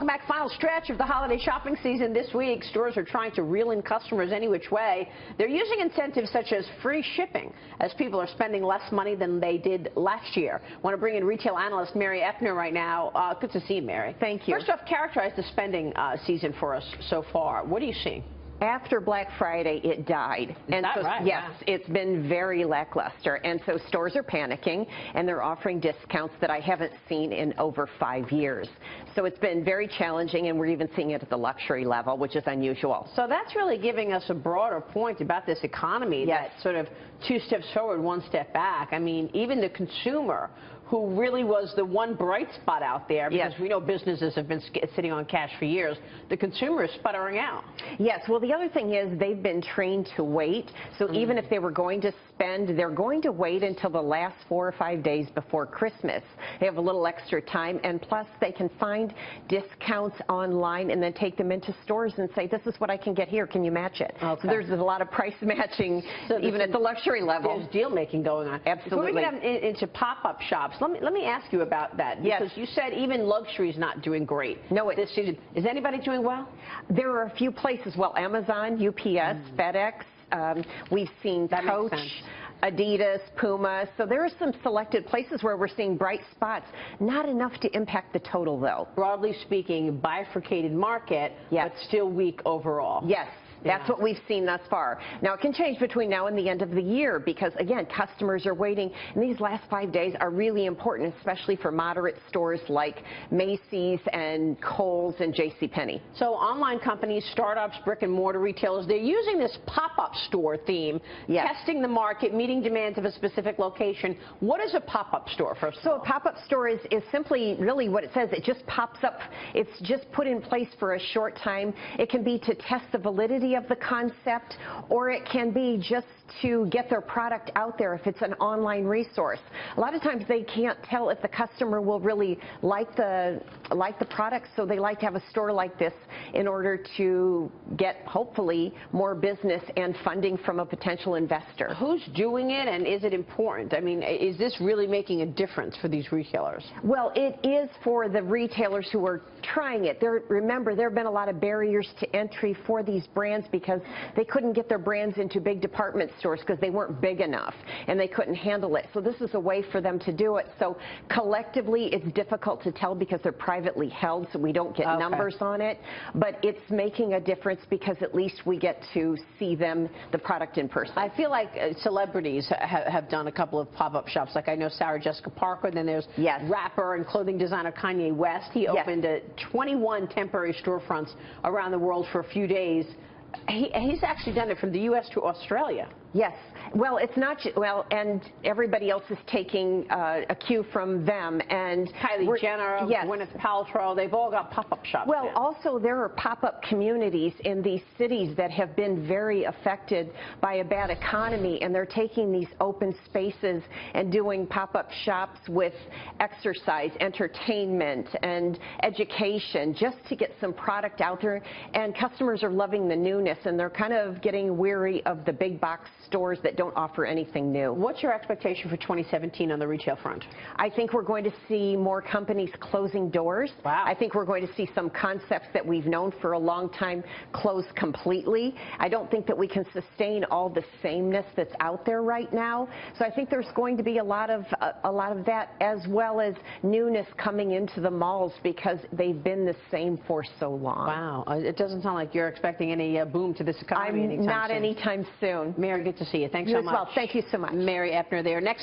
Welcome back. Final stretch of the holiday shopping season this week. Stores are trying to reel in customers any which way. They're using incentives such as free shipping as people are spending less money than they did last year. I want to bring in retail analyst Mary Epner right now. Good to see you, Mary. Thank you. First off, characterize the spending season for us so far. What are you seeing? After Black Friday, it died. Is that right? Yes, Wow. It's been very lackluster. And so stores are panicking, and they're offering discounts that I haven't seen in over 5 years. So it's been very challenging, and we're even seeing it at the luxury level, which is unusual. So that's really giving us a broader point about this economy, yes. That sort of 2 steps forward, 1 step back. I mean, even the consumer, who really was the one bright spot out there, because yes. we know businesses have been sitting on cash for years, the consumer is sputtering out. Yes, well, the other thing is they've been trained to wait. So even if they were going to spend, they're going to wait until the last 4 or 5 days before Christmas. They have a little extra time, and plus they can find discounts online and then take them into stores and say, this is what I can get here. Can you match it? Okay. So there's a lot of price matching, so even at the luxury level. There's deal making going on. Absolutely. Before we get into pop-up shops, let me ask you about that, because you said even luxury is not doing great. No, this season. Is anybody doing well? There are a few places. Well, Amazon, UPS, FedEx. We've seen Coach, Adidas, Puma. So there are some selected places where we're seeing bright spots. Not enough to impact the total, though. Broadly speaking, bifurcated market, but still weak overall. Yes. That's what we've seen thus far. Now, it can change between now and the end of the year because, again, customers are waiting. And these last 5 days are really important, especially for moderate stores like Macy's and Kohl's and JCPenney. So online companies, startups, brick and mortar retailers, they're using this pop-up store theme, testing the market, meeting demands of a specific location. What is a pop-up store, first of all? So a pop-up store is simply really what it says. It just pops up. It's just put in place for a short time. It can be to test the validity of the concept, or it can be just to get their product out there if it's an online resource. A lot of times they can't tell if the customer will really like the product, so they like to have a store like this in order to get, hopefully, more business and funding from a potential investor. Who's doing it, and is it important? I mean, is this really making a difference for these retailers? Well, it is for the retailers who are trying it. Remember, there have been a lot of barriers to entry for these brands because they couldn't get their brands into big department stores because they weren't big enough and they couldn't handle it. So this is a way for them to do it. So collectively, it's difficult to tell because they're privately held, so we don't get numbers on it. But it's making a difference because at least we get to see them, the product in person. I feel like celebrities have done a couple of pop-up shops. Like I know Sarah Jessica Parker, then there's rapper and clothing designer Kanye West. He opened 21 temporary storefronts around the world for a few days. He's actually done it from the U.S. to Australia. Yes. Well, it's not, and everybody else is taking a cue from them. And Kylie Jenner, Gwyneth Paltrow, they've all got pop-up shops. Well, also there are pop-up communities in these cities that have been very affected by a bad economy, and they're taking these open spaces and doing pop-up shops with exercise, entertainment, and education just to get some product out there. And customers are loving the newness, and they're kind of getting weary of the big box stores that don't offer anything new. What's your expectation for 2017 on the retail front? I think we're going to see more companies closing doors. Wow. I think we're going to see some concepts that we've known for a long time close completely. I don't think that we can sustain all the sameness that's out there right now. So I think there's going to be a lot of that, as well as newness coming into the malls because they've been the same for so long. Wow. It doesn't sound like you're expecting any boom to this economy anytime soon. Not anytime soon. Mary, good to see you. Thanks so much. Well, thank you so much. Mary Epner there. Next.